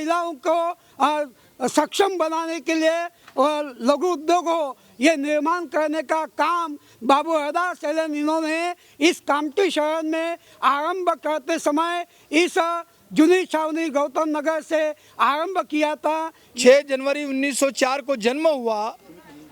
महिलाओं को सक्षम बनाने के लिए और लघु उद्योगों ये निर्माण करने का काम बाबू हरदास एलन इन्होंने इस कामठी शहर में आरंभ करते समय इस जूनी छावनी गौतम नगर से आरंभ किया था। 6 जनवरी 1904 को जन्म हुआ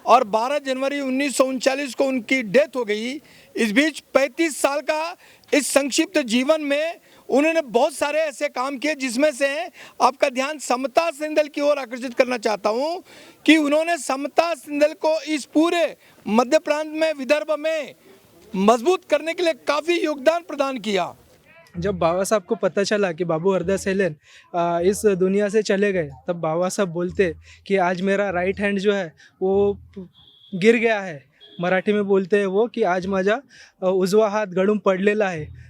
और 12 जनवरी 1939 को उनकी डेथ हो गई। इस बीच 35 साल का इस संक्षिप्त जीवन में उन्होंने बहुत सारे ऐसे काम किए, जिसमें से आपका ध्यान समता सिंधल की ओर आकर्षित करना चाहता हूं कि उन्होंने समता सिंधल को इस पूरे मध्य प्रांत में, विदर्भ में मजबूत करने के लिए काफ़ी योगदान प्रदान किया। जब बाबा साहब को पता चला कि बाबू हरदास एलन इस दुनिया से चले गए, तब बाबा साहब बोलते कि आज मेरा राइट हैंड जो है वो गिर गया है। मराठी में बोलते हैं वो कि आज माझा उजवा हाथ गळून पडलेला है।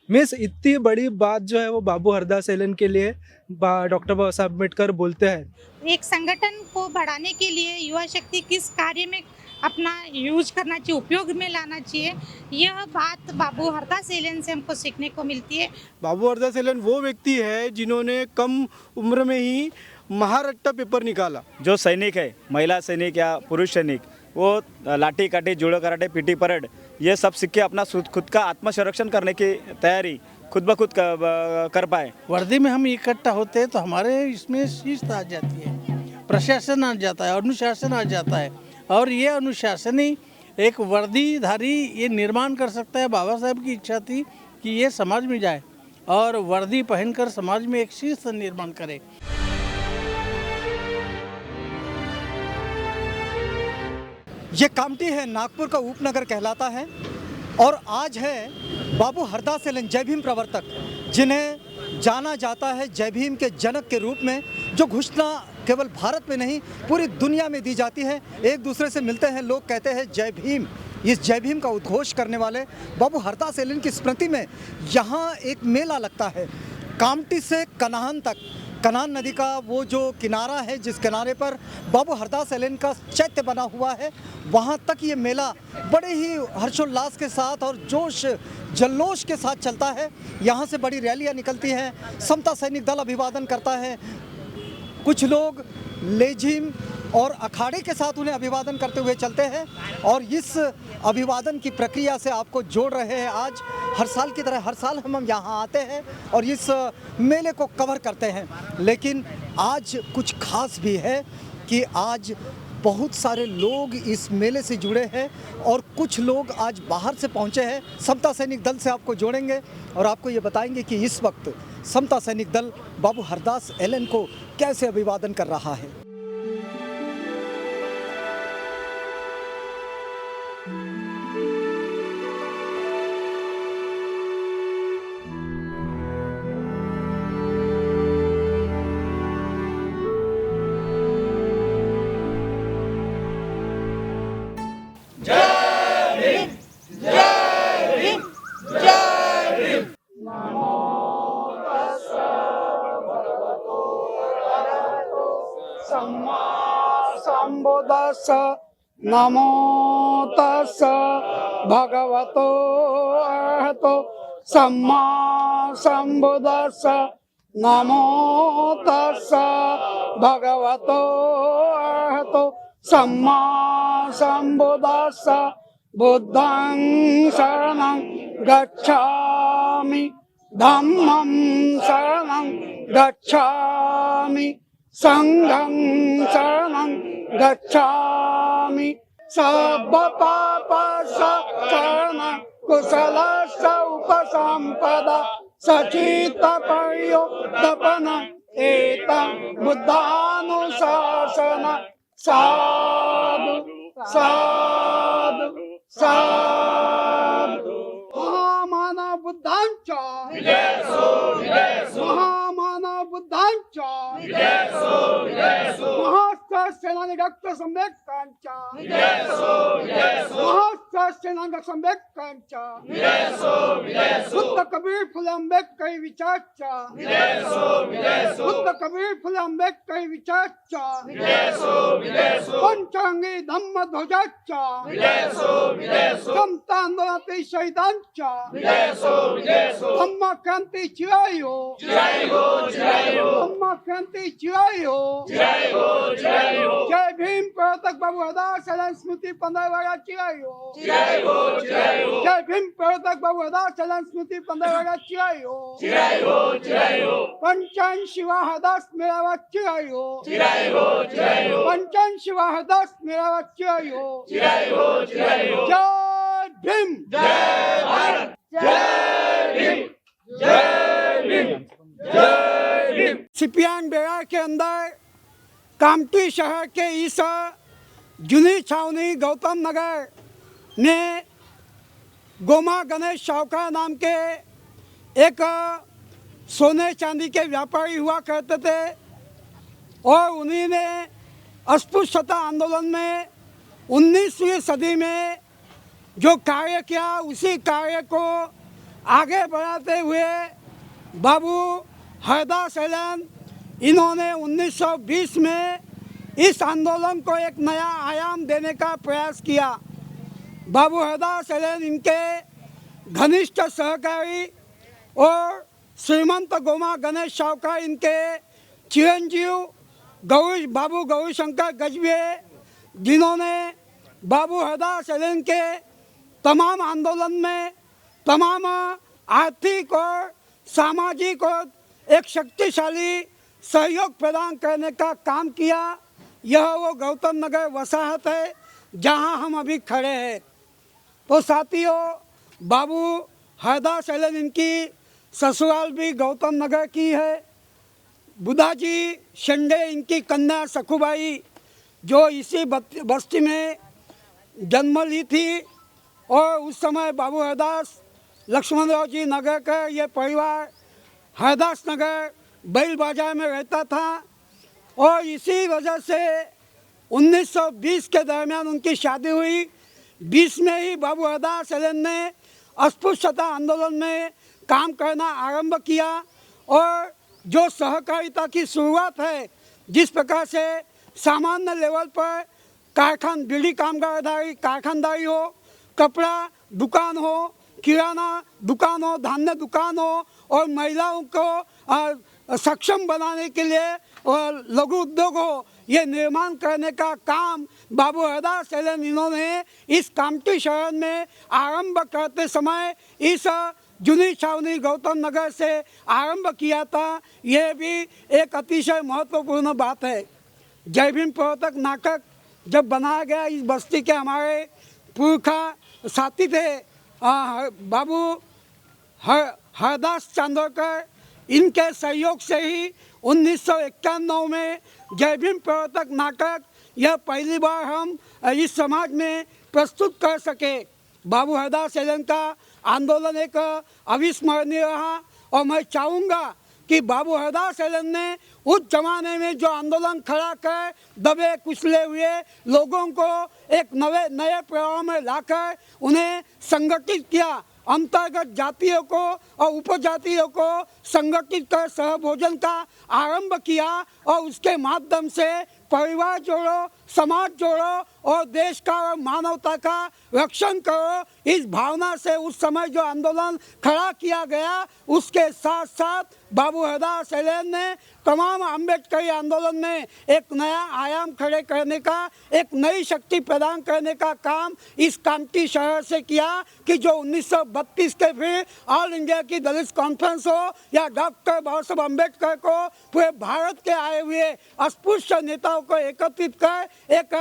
मीन्स इतनी बड़ी बात जो है वो बाबू हरदास एलन के लिए डॉक्टर बाबा साहब अम्बेडकर बोलते हैं। एक संगठन को बढ़ाने के लिए युवा शक्ति किस कार्य में अपना यूज करना चाहिए, उपयोग में लाना चाहिए, यह बात बाबू हरदास एलन से हमको सीखने को मिलती है। बाबू हरदास एलन वो व्यक्ति है जिन्होंने कम उम्र में ही महारट्टा पेपर निकाला। जो सैनिक है, महिला सैनिक या पुरुष सैनिक, वो लाठी काठी, जुड़ो कराटे, पीटी परेड ये सब सीख के अपना खुद का आत्मसंरक्षण करने की तैयारी खुद ब खुद कर पाए। वर्दी में हम इकट्ठा होते हैं तो हमारे इसमें शिस्त आ जाती है, प्रशासन आ जाता है, अनुशासन आ जाता है, और ये अनुशासन ही एक वर्दीधारी ये निर्माण कर सकता है। बाबा साहब की इच्छा थी कि ये समाज में जाए और वर्दी पहनकर समाज में एक शिस्त निर्माण करे। ये कामठी है, नागपुर का उपनगर कहलाता है, और आज है बाबू हरदास एलन जय भीम प्रवर्तक, जिन्हें जाना जाता है जय भीम के जनक के रूप में, जो घोषणा केवल भारत में नहीं पूरी दुनिया में दी जाती है। एक दूसरे से मिलते हैं, लोग कहते हैं जय भीम। इस जय भीम का उद्घोष करने वाले बाबू हरदास एलन की स्मृति में यहाँ एक मेला लगता है। कामठी से कनान तक, कनान नदी का वो जो किनारा है जिस किनारे पर बाबू हरदास एलन का चैत्य बना हुआ है, वहाँ तक ये मेला बड़े ही हर्षोल्लास के साथ और जोश जल्लोश के साथ चलता है। यहाँ से बड़ी रैलियाँ निकलती हैं, समता सैनिक दल अभिवादन करता है, कुछ लोग लेझिम और अखाड़े के साथ उन्हें अभिवादन करते हुए चलते हैं, और इस अभिवादन की प्रक्रिया से आपको जोड़ रहे हैं। आज हर साल की तरह हर साल हम यहाँ आते हैं और इस मेले को कवर करते हैं, लेकिन आज कुछ खास भी है कि आज बहुत सारे लोग इस मेले से जुड़े हैं और कुछ लोग आज बाहर से पहुँचे हैं। समता सैनिक दल से आपको जोड़ेंगे और आपको ये बताएंगे कि इस वक्त समता सैनिक दल बाबू हरदास एलन को कैसे अभिवादन कर रहा है। नमो तस् भगवतो अरहतो सम्मा संबुद्धस्स। नमो तस् भगवतो अरहतो सम्मा संबुद्धस्स। बुद्धं शरणं गच्छामि, धम्मं शरणं गच्छामि, संघं शरणं गच्छामि। सर्वपाप शरणं कुशलस्य उपसम्पदा सचित्त पर्योत्पन्न एतं बुद्धानुशासन। साधु साधु साधु। महामानव बुद्धांच महामानव बुद्धांच महासेनानी डॉक्टर संवेकांचा महासेनानी संवेकांचा बुद्ध कबीर फुले आंबेडकर विचारचा बुद्ध कबीर फुले आंबेडकर विचारचा पंचांगी धम्म ध्वजाचा समता आंदोलनातील शहीदांच्या धम्म क्रांती चिरायो धम्म क्रांति चिराई हो, जय भीम प्रवर्तक बाबू हरदास सैलन स्मृति पंद्रहवाड़ा चिराई हो, जय भीम प्रवर्तक बाबू हरदास सैलन स्मृति पंद्रहवाड़ा चिराई हो, पंचायन शिवा हरदास मेरावा चिराई हो, पंचायन शिवा हरदास मेरावा चिराई हो, जय भीम, जय भारत, जय भीम, जय भीम, जय भीम। सिपियान बेड़ा के अंदर कामठी शहर के इस जूनी छावनी गौतम नगर में गोमा गणेश शाहूकार नाम के एक सोने चांदी के व्यापारी हुआ करते थे और उन्हीं ने अस्पृश्यता आंदोलन में 19वीं सदी में जो कार्य किया उसी कार्य को आगे बढ़ाते हुए बाबू हरदास सैलन इन्होंने 1920 में इस आंदोलन को एक नया आयाम देने का प्रयास किया। बाबू हरदास सैलन इनके घनिष्ठ सहकारी और श्रीमंत गोमा गणेश शाहूकार इनके चिरंजीव बाबू गौरीशंकर गजबे, जिन्होंने बाबू हरदास सैलन के तमाम आंदोलन में तमाम आर्थिक और सामाजिक और एक शक्तिशाली सहयोग प्रदान करने का काम किया। यह वो गौतम नगर वसाहत है जहां हम अभी खड़े हैं। तो साथियों, बाबू हरदास सैलन इनकी ससुराल भी गौतम नगर की है। बुधाजी शेंडे इनकी कन्या सखुबाई जो इसी बस्ती में जन्म ली थी और उस समय बाबू हरदास लक्ष्मणराव जी नगर का ये परिवार हरदास नगर बैल बाजार में रहता था और इसी वजह से 1920 के दरमियान उनकी शादी हुई। 20 में ही बाबू हरदास सैलन ने अस्पृश्यता आंदोलन में काम करना आरंभ किया और जो सहकारिता की शुरुआत है, जिस प्रकार से सामान्य लेवल पर बीड़ी कारखानदारी हो, कपड़ा दुकान हो, किराना दुकान हो, धान्य दुकान हो और महिलाओं को सक्षम बनाने के लिए और लघु उद्योग हो, ये निर्माण करने का काम बाबू हरदास सैलन इन्होंने इस कामठी शहर में आरंभ करते समय इस जूनी छावनी गौतम नगर से आरंभ किया था। यह भी एक अतिशय महत्वपूर्ण बात है। जय भीम प्रवर्तक नाटक जब बनाया गया, इस बस्ती के हमारे पुरखा साथी थे बाबू हरदास चांदोरकर, इनके सहयोग से ही 1991 में जय भीम प्रवर्तक नाटक यह पहली बार हम इस समाज में प्रस्तुत कर सके। बाबू हरदास सैलन का आंदोलन एक अविस्मरणीय रहा और मैं चाहूँगा कि बाबू हरदास सैलन ने उस जमाने में जो आंदोलन खड़ा कर दबे कुचले हुए लोगों को एक नए प्रवाह में लाकर उन्हें संगठित किया, अंतर्गत जातियों को और उपजातियों को संगठित कर सहभोजन का आरंभ किया और उसके माध्यम से परिवार जोड़ो, समाज जोड़ो और देश का और मानवता का रक्षण करो, इस भावना से उस समय जो आंदोलन खड़ा किया गया, उसके साथ साथ बाबू हरदास सैलन ने तमाम अम्बेडकरी आंदोलन में एक नया आयाम खड़े करने का, एक नई शक्ति प्रदान करने का काम इस कामठी शहर से किया कि जो 1932 के फिर ऑल इंडिया की दलित कॉन्फ्रेंस हो या डॉक्टर बाबा साहब अम्बेडकर को पूरे भारत के आए हुए अस्पृश्य नेताओं को एकत्रित कर एक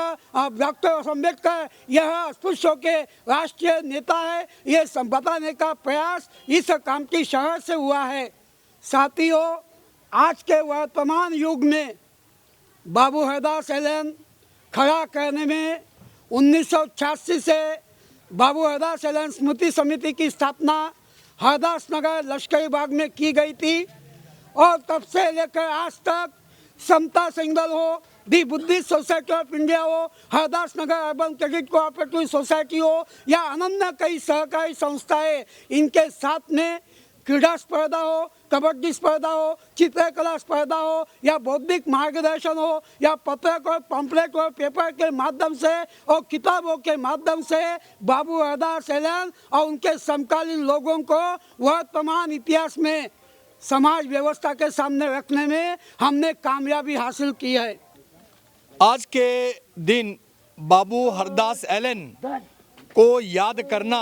डॉक्टर अम्बेडकर यह अस्पृश्यों के राष्ट्रीय नेता है, ये बताने का प्रयास इस कामठी शहर से हुआ है। साथियों, आज के वर्तमान युग में बाबू हरदास सैलन खड़ा करने में 1986 से बाबू हरदास सैलन स्मृति समिति की स्थापना हरदास नगर लश्करी बाग में की गई थी और तब से लेकर आज तक समता सिंगल हो, दी बुद्धिस्ट सोसाइटी ऑफ इंडिया हो, हरदास नगर अर्बन क्रेडिट कोऑपरेटिव सोसाइटी हो या अन्य कई सहकारी संस्थाएं, इनके साथ में क्रीड़ा स्पर्धा हो, कबड्डी स्पर्धा हो, चित्रकला स्पर्धा हो या बौद्धिक मार्गदर्शन हो या पत्रक और पंपलेट और पेपर के माध्यम से और किताबों के माध्यम से बाबू हरदास सैलन और उनके समकालीन लोगों को वर्तमान इतिहास में समाज व्यवस्था के सामने रखने में हमने कामयाबी हासिल की है। आज के दिन बाबू हरदास एलन को याद करना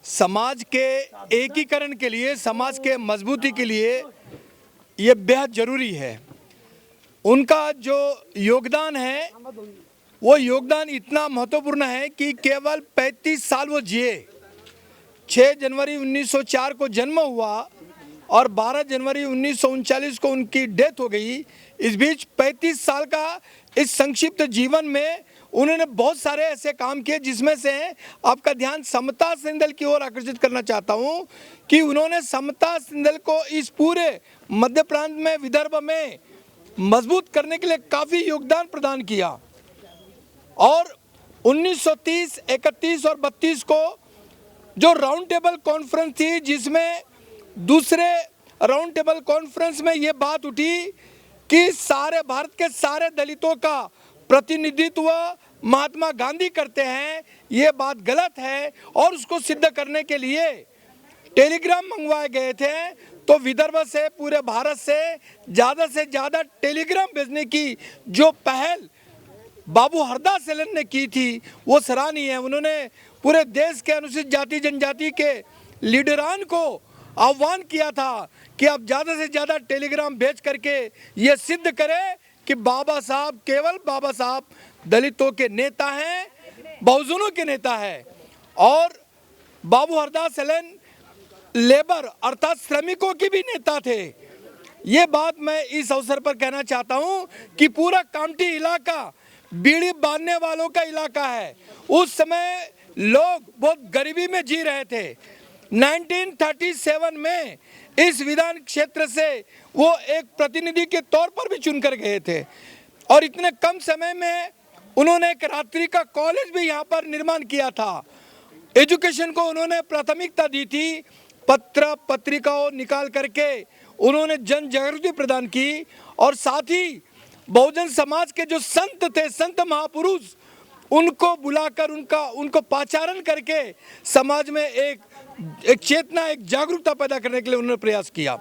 समाज के एकीकरण के लिए, समाज के मजबूती के लिए ये बेहद ज़रूरी है। उनका जो योगदान है वो योगदान इतना महत्वपूर्ण है कि केवल 35 साल वो जिए। 6 जनवरी 1904 को जन्म हुआ और 12 जनवरी 1939 को उनकी डेथ हो गई। इस बीच 35 साल का इस संक्षिप्त जीवन में उन्होंने बहुत सारे ऐसे काम किए, जिसमें से आपका ध्यान समता सिंधल की ओर आकर्षित करना चाहता हूं कि उन्होंने समता सिंधल को इस पूरे मध्य प्रांत में, विदर्भ में मजबूत करने के लिए काफ़ी योगदान प्रदान किया। और 1930, 31 और 32 को जो राउंड टेबल कॉन्फ्रेंस थी, जिसमें दूसरे राउंड टेबल कॉन्फ्रेंस में ये बात उठी कि सारे भारत के सारे दलितों का प्रतिनिधित्व महात्मा गांधी करते हैं, ये बात गलत है। और उसको सिद्ध करने के लिए टेलीग्राम मंगवाए गए थे। तो विदर्भ से, पूरे भारत से ज़्यादा टेलीग्राम भेजने की जो पहल बाबू हरदास एलन ने की थी वो सराहनीय है। उन्होंने पूरे देश के अनुसूचित जाति जनजाति के लीडरान को आह्वान किया था कि आप ज़्यादा से ज़्यादा टेलीग्राम भेज करके ये सिद्ध करें कि बाबा साहब, केवल बाबा साहब दलितों के नेता हैं, बहुजनों के नेता हैं। और बाबू हरदास एलन लेबर अर्थात श्रमिकों के भी नेता थे। ये बात मैं इस अवसर पर कहना चाहता हूँ कि पूरा कामठी इलाका बीड़ी बांधने वालों का इलाका है। उस समय लोग बहुत गरीबी में जी रहे थे। 1937 में इस विधान क्षेत्र से वो एक प्रतिनिधि के तौर पर भी चुनकर गए थे और इतने कम समय में उन्होंने एक रात्रि का कॉलेज भी यहाँ पर निर्माण किया था। एजुकेशन को उन्होंने प्राथमिकता दी थी। पत्र पत्रिकाओं निकाल करके उन्होंने जन जागृति प्रदान की और साथ ही बहुजन समाज के जो संत थे, संत महापुरुष, उनको बुलाकर उनको पाचारण करके समाज में एक चेतना, एक जागरूकता पैदा करने के लिए उन्होंने प्रयास किया।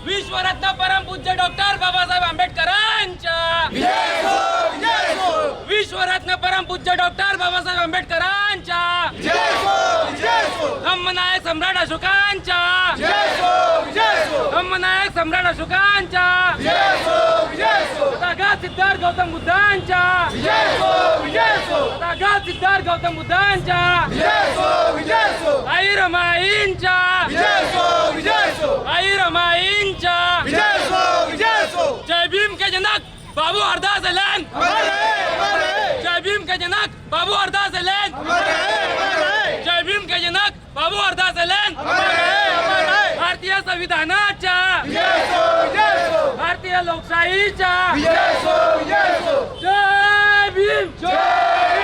विश्वरत्न परम पूज्य डॉक्टर बाबासाहेब आंबेडकरांच्या विश्वरत्न परम पूज्य डॉक्टर बाबासाहेब आंबेडकरांच्या धम्मनायक सम्राट अशोकांच्या धम्मनायक सम्राट अशोकांच्या तथागत सिद्धार्थ गौतम बुद्धांच्या तथागत सिद्धार्थ गौतम बुद्धांच्या आई रमाईंच्या आई रमाईंच्या जय भीम के जनक बाबू हरदास एलन, जय भीम के जनक बाबू हरदास एलन, जय भीम के जनक बाबू हरदास एलन। भारतीय संविधानाच्या, भारतीय लोकशाहीच्या जय भीम, जय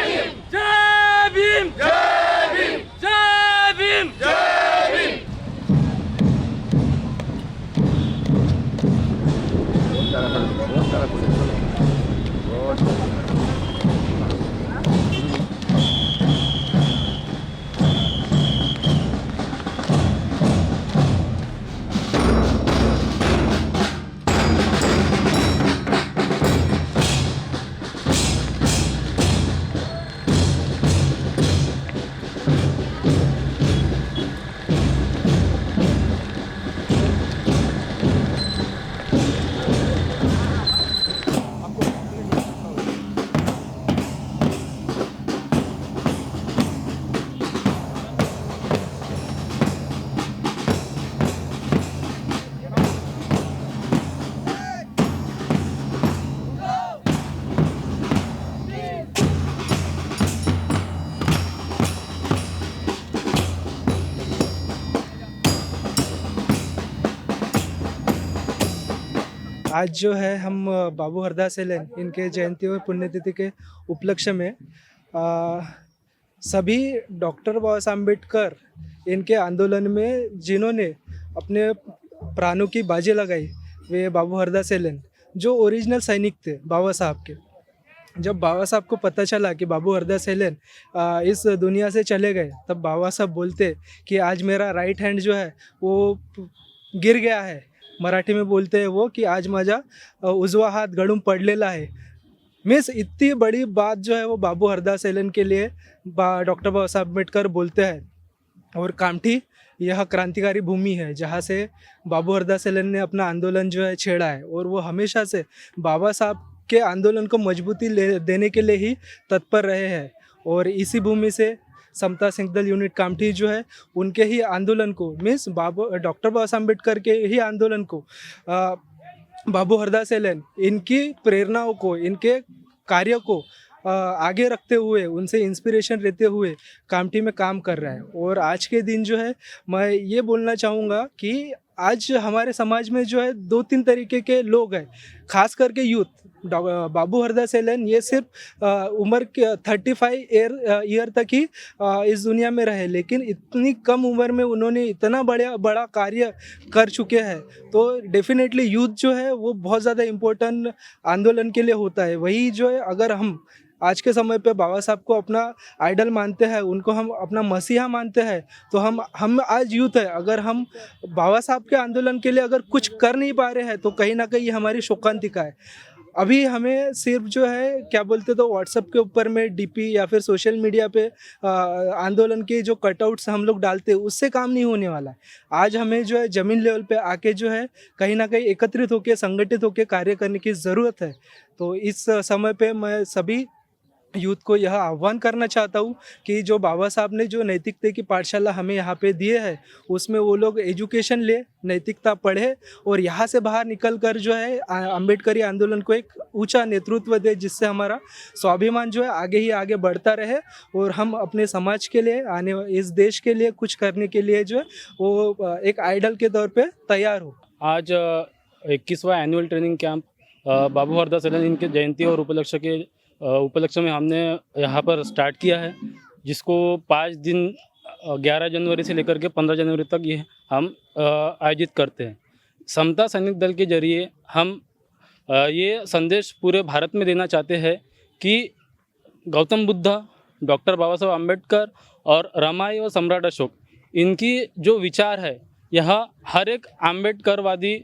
भीम, जय भीम, जय भीम, जय भीम, जय भीम। आज जो है हम बाबू हरदास एलन इनके जयंती और पुण्यतिथि के उपलक्ष्य में सभी डॉक्टर बाबा साहब अम्बेडकर इनके आंदोलन में जिन्होंने अपने प्राणों की बाजी लगाई वे बाबू हरदास एलन जो ओरिजिनल सैनिक थे बाबा साहब के। जब बाबा साहब को पता चला कि बाबू हरदास एलन इस दुनिया से चले गए तब बाबा साहब बोलते कि आज मेरा राइट हैंड जो है वो गिर गया है। मराठी में बोलते हैं वो कि आज माझा उजवा हाथ गड़ूम पडलेला आहे। मीन्स इतनी बड़ी बात जो है वो बाबू हरदास एलन के लिए डॉक्टर बाबा साहब अम्बेडकर बोलते हैं। और कामठी यह क्रांतिकारी भूमि है जहाँ से बाबू हरदास एलन ने अपना आंदोलन जो है छेड़ा है और वो हमेशा से बाबा साहब के आंदोलन को मजबूती देने के लिए ही तत्पर रहे हैं। और इसी भूमि से समता सिंह दल यूनिट कामठी जो है उनके ही आंदोलन को मीन्स डॉक्टर बाबा साहब अम्बेडकर के ही आंदोलन को बाबू हरदास एलन इनकी प्रेरणाओं को इनके कार्य को आगे रखते हुए उनसे इंस्पिरेशन लेते हुए कामठी में काम कर रहा है। और आज के दिन जो है मैं ये बोलना चाहूँगा कि आज हमारे समाज में जो है 2-3 तरीके के लोग हैं, खास करके यूथ। बाबू हरदास एलन ये सिर्फ उम्र के 35 ईयर तक ही इस दुनिया में रहे, लेकिन इतनी कम उम्र में उन्होंने इतना बड़ा कार्य कर चुके हैं। तो डेफिनेटली यूथ जो है वो बहुत ज़्यादा इम्पोर्टेंट आंदोलन के लिए होता है। वही जो है अगर हम आज के समय पे बाबा साहब को अपना आइडल मानते हैं, उनको हम अपना मसीहा मानते हैं, तो हम आज यूथ है, अगर हम बाबा साहब के आंदोलन के लिए अगर कुछ कर नहीं पा रहे हैं तो कहीं ना कहीं हमारी शोकांतिका है। अभी हमें सिर्फ जो है क्या बोलते तो व्हाट्सएप के ऊपर में डीपी या फिर सोशल मीडिया पे आंदोलन के जो कटआउट्स हम लोग डालते हैं उससे काम नहीं होने वाला है। आज हमें जो है ज़मीन लेवल पे आके जो है कहीं ना कहीं एकत्रित होकर संगठित होकर कार्य करने की ज़रूरत है। तो इस समय पे मैं सभी यूथ को यह आह्वान करना चाहता हूँ कि जो बाबा साहब ने जो नैतिकता की पाठशाला हमें यहाँ पे दिए है उसमें वो लोग एजुकेशन ले, नैतिकता पढ़े और यहाँ से बाहर निकल कर जो है अम्बेडकरी आंदोलन को एक ऊंचा नेतृत्व दे, जिससे हमारा स्वाभिमान जो है आगे ही आगे बढ़ता रहे और हम अपने समाज के लिए आने इस देश के लिए कुछ करने के लिए जो है वो एक आइडल के तौर पर तैयार हो। आज 21वां एनुअल ट्रेनिंग कैंप बाबू हरदास एलन इनके जयंती और उपलक्ष्य में हमने यहाँ पर स्टार्ट किया है, जिसको 5 दिन 11 जनवरी से लेकर के 15 जनवरी तक ये हम आयोजित करते हैं। समता सैनिक दल के जरिए हम ये संदेश पूरे भारत में देना चाहते हैं कि गौतम बुद्ध, डॉक्टर बाबा साहब अम्बेडकर और रमाई और सम्राट अशोक इनकी जो विचार है यह हर एक अम्बेडकरवादी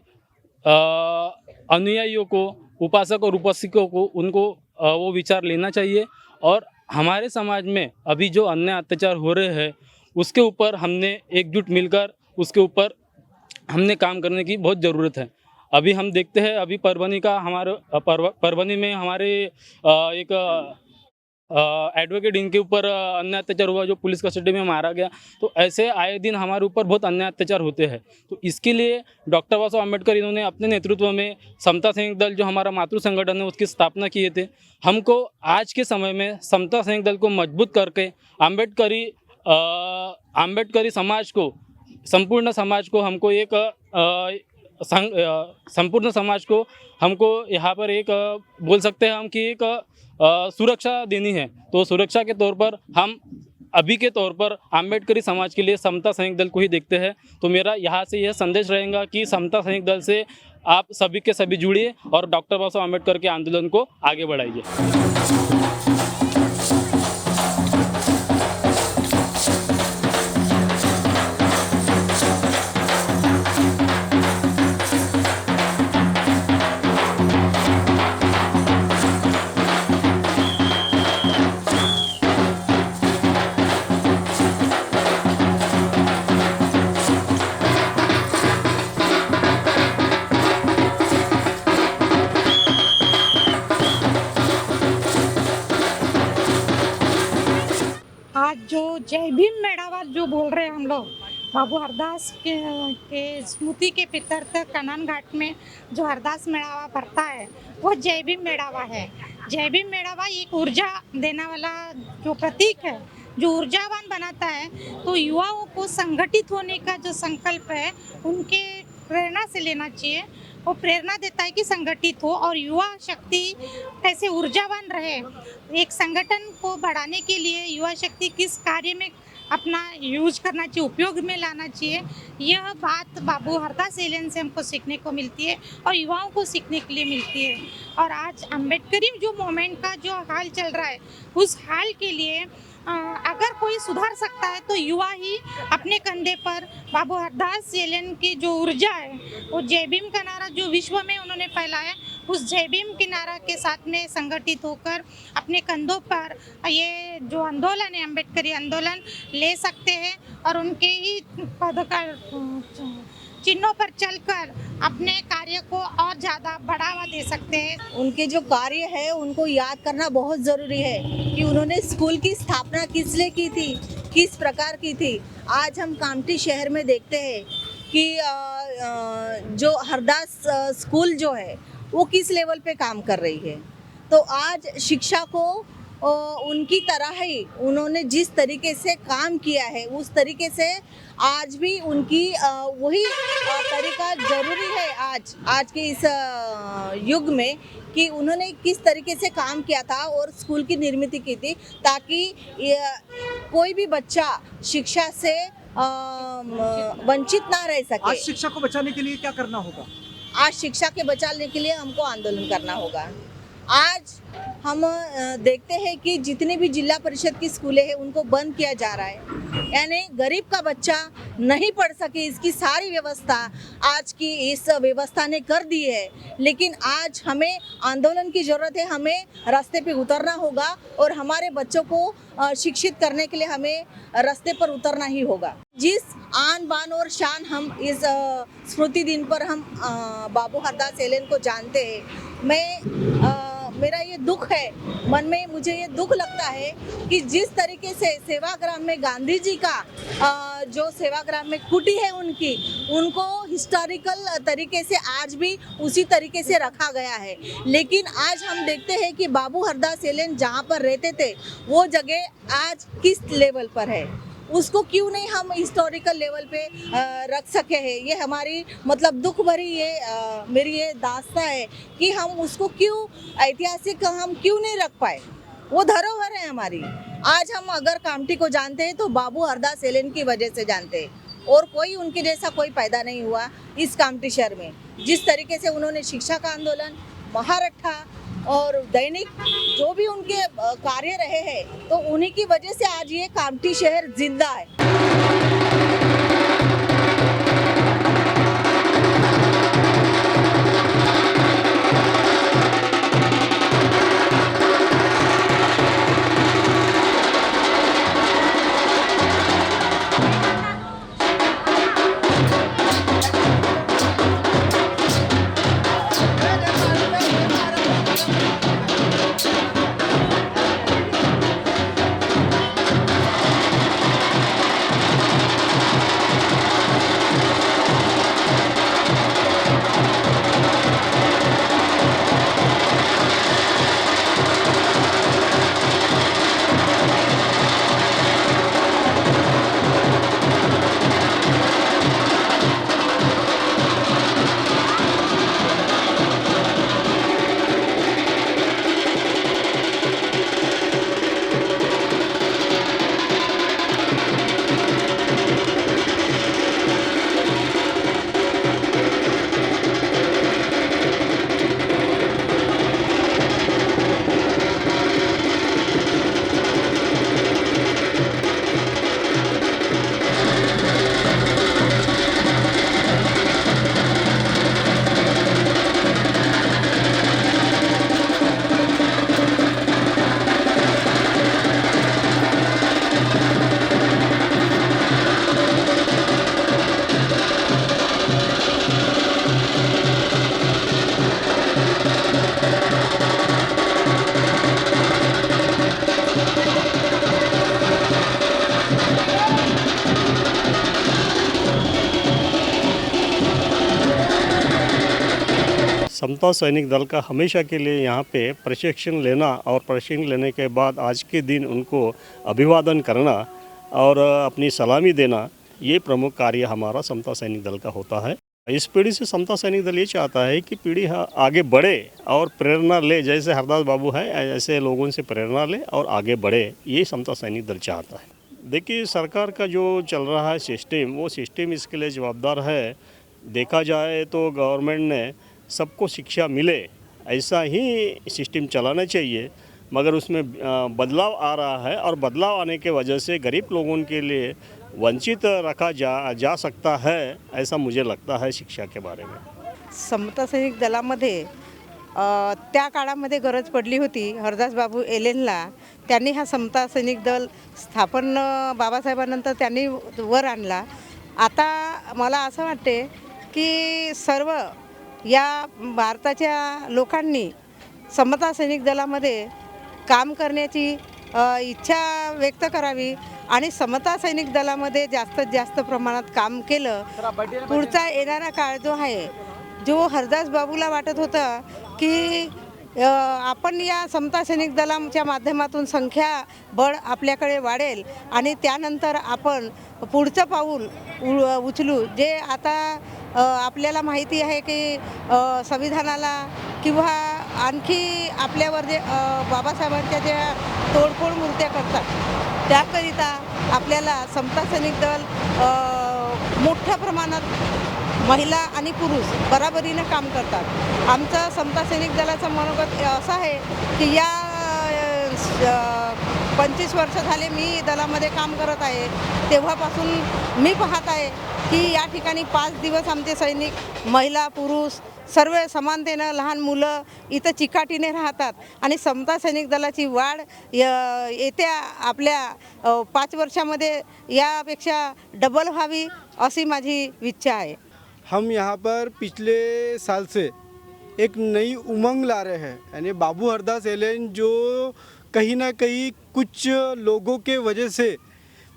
अनुयायियों को, उपासक और उपासिकों को उनको वो विचार लेना चाहिए। और हमारे समाज में अभी जो अन्याय अत्याचार हो रहे हैं उसके ऊपर हमने एकजुट मिलकर उसके ऊपर हमने काम करने की बहुत ज़रूरत है। अभी हम देखते हैं अभी परभनी में हमारे एक एडवोकेट इनके ऊपर अन्याय अत्याचार हुआ, जो पुलिस कस्टडी में मारा गया। तो ऐसे आए दिन हमारे ऊपर बहुत अन्याय अत्याचार होते हैं। तो इसके लिए डॉक्टर बाबा साहब अम्बेडकर इन्होंने अपने नेतृत्व में समता सैनिक दल जो हमारा मातृ संगठन है उसकी स्थापना किए थे। हमको आज के समय में समता सैनिक दल को मजबूत करके अम्बेडकरी समाज को, संपूर्ण समाज को हमको एक संपूर्ण समाज को हमको यहाँ पर एक बोल सकते हैं हम कि एक सुरक्षा देनी है। तो सुरक्षा के तौर पर हम अभी के तौर पर अम्बेडकरी समाज के लिए समता सैनिक दल को ही देखते हैं। तो मेरा यहाँ से यह संदेश रहेगा कि समता सैनिक दल से आप सभी के सभी जुड़िए और डॉक्टर बाबा साहब अम्बेडकर के आंदोलन को आगे बढ़ाइए। आज जो जय भीम मेड़ावा जो बोल रहे हैं हम लोग, बाबू हरदास के स्मृति के पितर्थ कनान घाट में जो हरदास मेड़ावा भरता है वो जय भीम मेड़ावा है। जय भीम मेड़ावा एक ऊर्जा देने वाला जो प्रतीक है, जो ऊर्जावान बनाता है। तो युवाओं को संगठित होने का जो संकल्प है उनके प्रेरणा से लेना चाहिए वो प्रेरणा देता है कि संगठित हो और युवा शक्ति कैसे ऊर्जावान रहे। एक संगठन को बढ़ाने के लिए युवा शक्ति किस कार्य में अपना यूज करना चाहिए, उपयोग में लाना चाहिए, यह बात बाबू हरदास एलेन से हमको सीखने को मिलती है और युवाओं को सीखने के लिए मिलती है। और आज अम्बेडकरी जो मोमेंट का जो हाल चल रहा है, उस हाल के लिए अगर कोई सुधार सकता है तो युवा ही अपने कंधे पर बाबू हरदास एलेन की जो ऊर्जा है, वो जय भीम का नारा जो विश्व में उन्होंने फैलाया, उस जय भीम के नारा के साथ में संगठित होकर अपने कंधों पर ये जो आंदोलन है, अम्बेडकरी आंदोलन ले सकते हैं और उनके ही चिन्हों पर चलकर अपने कार्य को और ज़्यादा बढ़ावा दे सकते हैं। उनके जो कार्य है उनको याद करना बहुत ज़रूरी है कि उन्होंने स्कूल की स्थापना किस लिए की थी, किस प्रकार की थी। आज हम कामठी शहर में देखते हैं कि जो हरदास स्कूल जो है वो किस लेवल पे काम कर रही है। तो आज शिक्षा को उनकी तरह ही उन्होंने जिस तरीके से काम किया है उस तरीके से आज भी उनकी वही तरीका ज़रूरी है आज के इस युग में कि उन्होंने किस तरीके से काम किया था और स्कूल की निर्मित की थी ताकि कोई भी बच्चा शिक्षा से वंचित ना रह सके। आज शिक्षा को बचाने के लिए क्या करना होगा? आज शिक्षा के बचाने के लिए हमको आंदोलन करना होगा। आज हम देखते हैं कि जितने भी जिला परिषद की स्कूलें हैं उनको बंद किया जा रहा है, यानी गरीब का बच्चा नहीं पढ़ सके इसकी सारी व्यवस्था आज की इस व्यवस्था ने कर दी है। लेकिन आज हमें आंदोलन की ज़रूरत है, हमें रास्ते पे उतरना होगा और हमारे बच्चों को शिक्षित करने के लिए हमें रास्ते पर उतरना ही होगा। जिस आन बान और शान हम इस स्मृति दिन पर हम बाबू हरदास एलेन को जानते हैं, मेरा ये दुख है, मन में मुझे ये दुख लगता है कि जिस तरीके से सेवाग्राम में गांधी जी का जो सेवाग्राम में कुटी है उनको हिस्टोरिकल तरीके से आज भी उसी तरीके से रखा गया है। लेकिन आज हम देखते हैं कि बाबू हरदास एलेन जहाँ पर रहते थे वो जगह आज किस लेवल पर है, उसको क्यों नहीं हम हिस्टोरिकल लेवल पे रख सके हैं। ये हमारी मतलब दुख भरी मेरी ये दास्ता है कि हम उसको क्यों ऐतिहासिक हम क्यों नहीं रख पाए। वो धरोहर है हमारी। आज हम अगर कामठी को जानते हैं तो बाबू हरदास एलेन की वजह से जानते हैं और कोई उनके जैसा कोई पैदा नहीं हुआ इस कामठी शहर में। जिस तरीके से उन्होंने शिक्षा का आंदोलन, महारठा और दैनिक जो भी उनके कार्य रहे हैं तो उन्हीं की वजह से आज ये कामठी शहर जिंदा है। समता सैनिक दल का हमेशा के लिए यहाँ पे प्रशिक्षण लेना और प्रशिक्षण लेने के बाद आज के दिन उनको अभिवादन करना और अपनी सलामी देना, ये प्रमुख कार्य हमारा समता सैनिक दल का होता है। इस पीढ़ी से समता सैनिक दल ये चाहता है कि पीढ़ी आगे बढ़े और प्रेरणा ले, जैसे हरदास बाबू है ऐसे लोगों से प्रेरणा ले और आगे बढ़े, ये समता सैनिक दल चाहता है। देखिए सरकार का जो चल रहा है सिस्टम, वो सिस्टम इसके लिए जवाबदार है। देखा जाए तो गवर्नमेंट ने सबको शिक्षा मिले ऐसा ही सिस्टम चलाना चाहिए, मगर उसमें बदलाव आ रहा है और बदलाव आने के वजह से गरीब लोगों के लिए वंचित रखा जा सकता है, ऐसा मुझे लगता है शिक्षा के बारे में। समता सैनिक दलामध्ये त्या काळामध्ये गरज पडली होती हरदास बाबू एलेनला। त्यांनी हा समता सैनिक दल स्थापन बाबासाहेबांनंतर त्यांनी वर आणला। आता मला असं वाटते की सर्व या भारताच्या लोकांनी समता सैनिक दलामध्ये काम करण्याची इच्छा व्यक्त करावी आणि समता सैनिक दलामध्ये जास्तीत जास्त प्रमाणात काम केलं। पुढचा येणारा काळ जो आहे, जो हरदास बाबूला वाटत होतं की आपण या समता सैनिक दलाच्या माध्यमातून संख्याबळ आपल्याकडे वाढेल आणि त्यानंतर आपण पुढचं पाऊल उचलू। जे आता आपल्याला माहिती आहे की संविधानाला किंवा आणखी आपल्यावर जे बाबासाहेबांच्या ज्या तोडफोड मूर्त्या करतात त्याकरिता आपल्याला समता सैनिक दल मोठ्या प्रमाणात महिला आणि पुरुष बराबरीने काम करतात। आमचं समता सैनिक दलाचं मनोगत असं आहे की या 25 वर्ष झाले मी दलामध्ये काम करत आहे, तेव्हापासून मी पाहत आहे की या ठिकाणी 5 दिवस आमचे सैनिक महिला पुरुष सर्व समानतेनं, लहान मुलं इथं चिकाटीने राहतात आणि समता सैनिक दलाची वाढ येत्या आपल्या 5 वर्षामध्ये यापेक्षा डबल व्हावी अशी माझी इच्छा आहे। हम यहाँ पर पिछले साल से एक नई उमंग ला रहे हैं, यानी बाबू हरदास एलेन जो कहीं ना कहीं कुछ लोगों के वजह से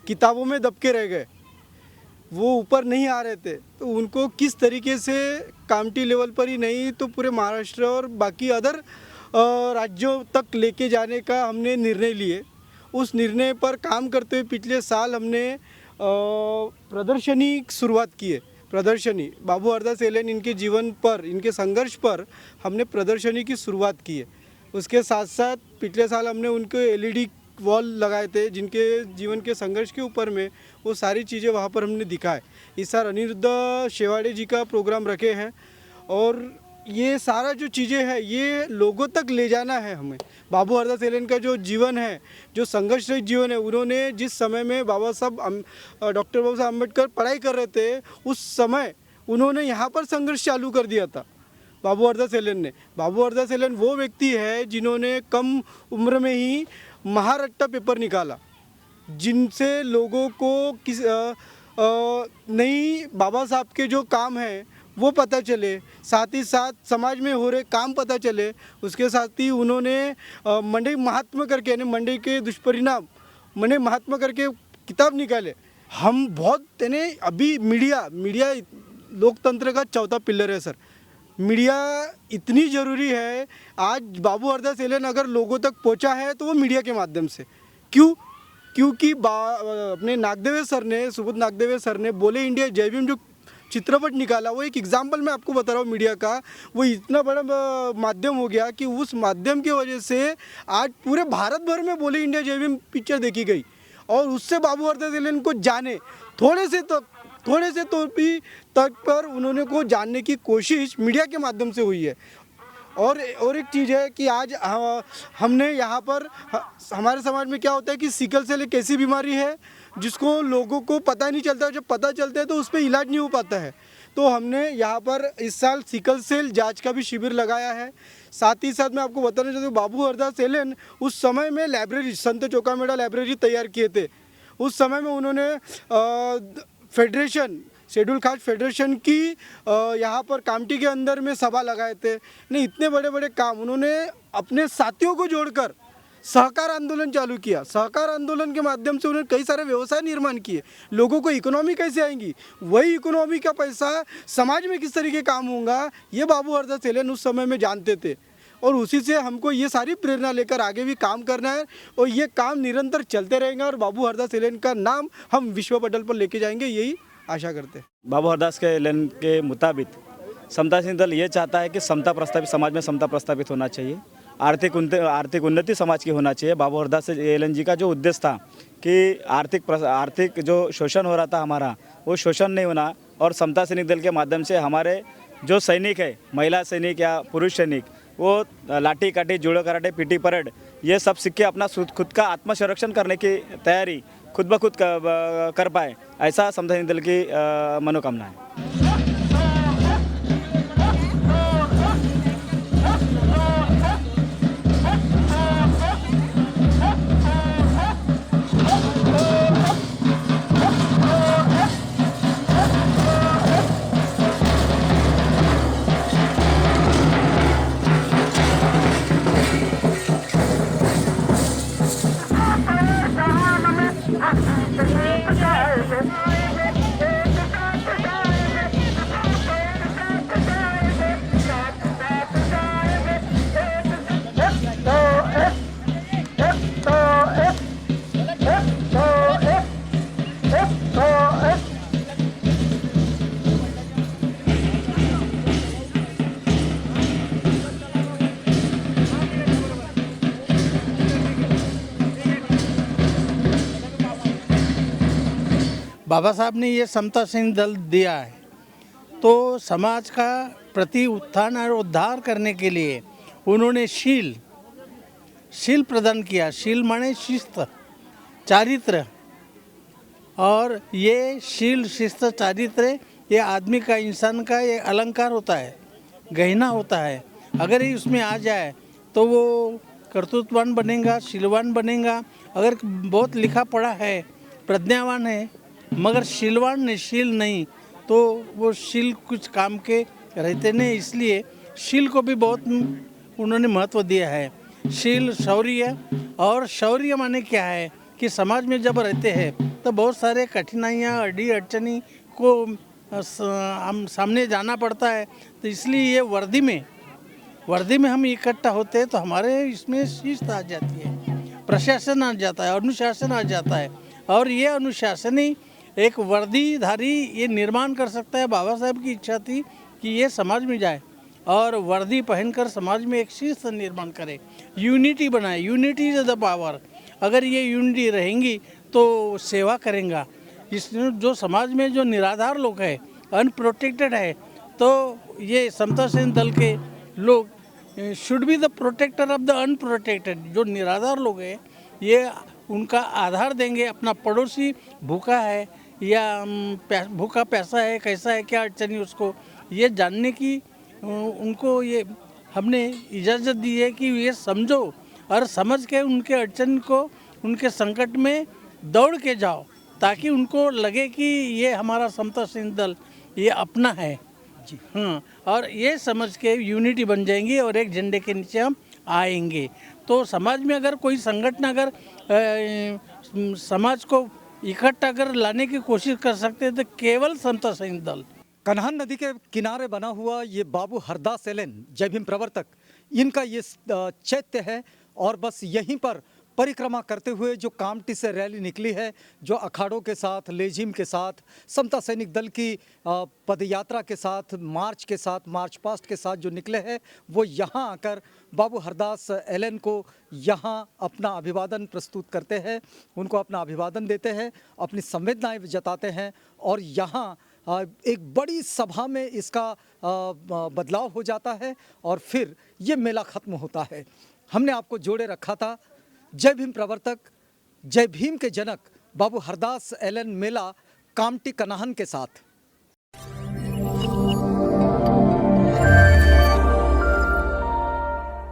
किताबों में दबके रह गए, वो ऊपर नहीं आ रहे थे, तो उनको किस तरीके से कामटी लेवल पर ही नहीं तो पूरे महाराष्ट्र और बाकी अदर राज्यों तक लेके जाने का हमने निर्णय लिए। उस निर्णय पर काम करते हुए पिछले साल हमने प्रदर्शनी शुरुआत की है। प्रदर्शनी बाबू हरदास एलेन इनके जीवन पर, इनके संघर्ष पर हमने प्रदर्शनी की शुरुआत की है। उसके साथ साथ पिछले साल हमने उनके LED वॉल लगाए थे जिनके जीवन के संघर्ष के ऊपर में वो सारी चीज़ें वहाँ पर हमने दिखाए। इस साल अनिरुद्ध शेवाड़े जी का प्रोग्राम रखे हैं और ये सारा जो चीज़ें हैं ये लोगों तक ले जाना है हमें। बाबू हरदास एलेन का जो जीवन है, जो संघर्ष रहित जीवन है, उन्होंने जिस समय में डॉक्टर बाबा साहब अम्बेडकर पढ़ाई कर रहे थे उस समय उन्होंने यहाँ पर संघर्ष चालू कर दिया था बाबू हरदास एलेन ने। बाबू हरदास एलेन वो व्यक्ति है जिन्होंने कम उम्र में ही महारट्टा पेपर निकाला, जिनसे लोगों को नई बाबा साहब के जो काम हैं वो पता चले, साथ ही साथ समाज में हो रहे काम पता चले। उसके साथ ही उन्होंने मंडई महात्मा करके, यानी मंडई के दुष्परिणाम मंडई महात्मा करके किताब निकाले। हम बहुत यानी अभी मीडिया लोकतंत्र का चौथा पिलर है सर। मीडिया इतनी ज़रूरी है। आज बाबू हरदास एलेन अगर लोगों तक पहुंचा है तो वो मीडिया के माध्यम से। क्योंकि अपने नागदेवे सर ने, सुबोध नागदेवे सर ने बोले इंडिया जय भीम जो चित्रपट निकाला, वो एक एग्जाम्पल मैं आपको बता रहा हूँ मीडिया का। वो इतना बड़ा माध्यम हो गया कि उस माध्यम की वजह से आज पूरे भारत भर में बोले इंडिया जय भीम पिक्चर देखी गई और उससे बाबू हरदास एलेन को जाने थोड़े से तो भी तक पर उन्होंने को जानने की कोशिश मीडिया के माध्यम से हुई है। और एक चीज़ है कि आज हमने यहाँ पर हमारे समाज में क्या होता है कि सिकल सेल एक ऐसी बीमारी है जिसको लोगों को पता नहीं चलता, जब पता चलता है तो उस पर इलाज नहीं हो पाता है। तो हमने यहाँ पर इस साल सिकल सेल जांच का भी शिविर लगाया है। साथ ही साथ मैं आपको बताना चाहता हूँ बाबू हरदास एलेन उस समय में लाइब्रेरी, संत चौकामेड़ा लाइब्रेरी तैयार किए थे। उस समय में उन्होंने फेडरेशन, शेड्यूल कास्ट फेडरेशन की यहाँ पर कामटी के अंदर में सभा लगाए थे। नहीं, इतने बड़े बड़े काम उन्होंने अपने साथियों को जोड़कर सहकार आंदोलन चालू किया। सहकार आंदोलन के माध्यम से उन्होंने कई सारे व्यवसाय निर्माण किए। लोगों को इकोनॉमी कैसे आएंगी, वही इकोनॉमी का पैसा समाज में किस तरीके काम होगा, ये बाबू हरदास एलेन उस समय में जानते थे। और उसी से हमको ये सारी प्रेरणा लेकर आगे भी काम करना है और ये काम निरंतर चलते रहेंगे और बाबू हरदास एलेन का नाम हम विश्व पटल पर लेके जाएंगे, यही आशा करते हैं। बाबू हरदास के ऐलान के मुताबिक समता सैनिक दल ये चाहता है कि समता प्रस्तावित समाज में समता प्रस्तावित होना चाहिए, आर्थिक उन्नति समाज की होना चाहिए। बाबू हरदास ऐलान जी का जो उद्देश्य था कि आर्थिक जो शोषण हो रहा था हमारा, वो शोषण नहीं होना, और समता सैनिक दल के माध्यम से हमारे जो सैनिक है, महिला सैनिक या पुरुष सैनिक, वो लाठी काठी जुड़ो कराटे पीटी परेड ये सब सीख के अपना खुद का आत्मसंरक्षण करने की तैयारी खुद ब खुद कर पाए, ऐसा समता सैनिक दल की मनोकामना है। बाबा साहब ने ये समता सैनिक दल दिया है तो समाज का प्रति उत्थान और उद्धार करने के लिए उन्होंने शील प्रदान किया। शील माने शिस्त, चारित्र, और ये शील शिस्त चारित्र ये आदमी का, इंसान का ये अलंकार होता है, गहना होता है। अगर ये उसमें आ जाए तो वो कर्तृत्ववान बनेगा, शीलवान बनेगा। अगर बहुत लिखा पढ़ा है, प्रज्ञावान है, मगर शीलवान नहीं, शील नहीं, तो वो शील कुछ काम के रहते नहीं। इसलिए शील को भी बहुत उन्होंने महत्व दिया है। शील, शौर्य, और शौर्य माने क्या है कि समाज में जब रहते हैं तो बहुत सारे कठिनाइयाँ, अड़चनी को सामने जाना पड़ता है। तो इसलिए ये वर्दी में हम इकट्ठा होते हैं तो हमारे इसमें शिस्त आ जाती है, प्रशासन आ जाता है, अनुशासन आ जाता है, और ये अनुशासन ही एक वर्दीधारी ये निर्माण कर सकता है। बाबा साहब की इच्छा थी कि ये समाज में जाए और वर्दी पहनकर समाज में एक शिस्त निर्माण करे, यूनिटी बनाए। Unity is the power. अगर ये यूनिटी रहेंगी तो सेवा करेंगे। इसमें जो समाज में जो निराधार लोग हैं, अनप्रोटेक्टेड है, तो ये समता सैनिक दल के लोग should be the protector of the unprotected. जो निराधार लोग हैं ये उनका आधार देंगे। अपना पड़ोसी भूखा है या भूखा पैसा है, कैसा है, क्या अड़चनी, उसको ये जानने की उनको ये हमने इजाज़त दी है कि ये समझो और समझ के उनके अड़चन को, उनके संकट में दौड़ के जाओ, ताकि उनको लगे कि ये हमारा समता सैनिक दल ये अपना है जी। हाँ, और ये समझ के यूनिटी बन जाएंगी और एक झंडे के नीचे हम आएंगे। तो समाज में अगर कोई संगठन अगर समाज को इकट्ठा कर लाने की कोशिश कर सकते हैं तो केवल समता सैनिक दल। कन्हान नदी के किनारे बना हुआ ये बाबू हरदास एलन जय भीम प्रवर्तक, इनका ये चैत्य है, और बस यहीं पर परिक्रमा करते हुए जो कामटी से रैली निकली है, जो अखाड़ों के साथ, लेजिम के साथ, समता सैनिक दल की पदयात्रा के साथ, मार्च के साथ, मार्च पास्ट के साथ जो निकले हैं, वो यहाँ आकर बाबू हरदास एलन को यहाँ अपना अभिवादन प्रस्तुत करते हैं, उनको अपना अभिवादन देते हैं, अपनी संवेदनाएं जताते हैं, और यहाँ एक बड़ी सभा में इसका बदलाव हो जाता है और फिर ये मेला ख़त्म होता है। हमने आपको जोड़े रखा था जय भीम प्रवर्तक, जय भीम के जनक बाबू हरदास एलन मेला कामटी कन्हान के साथ।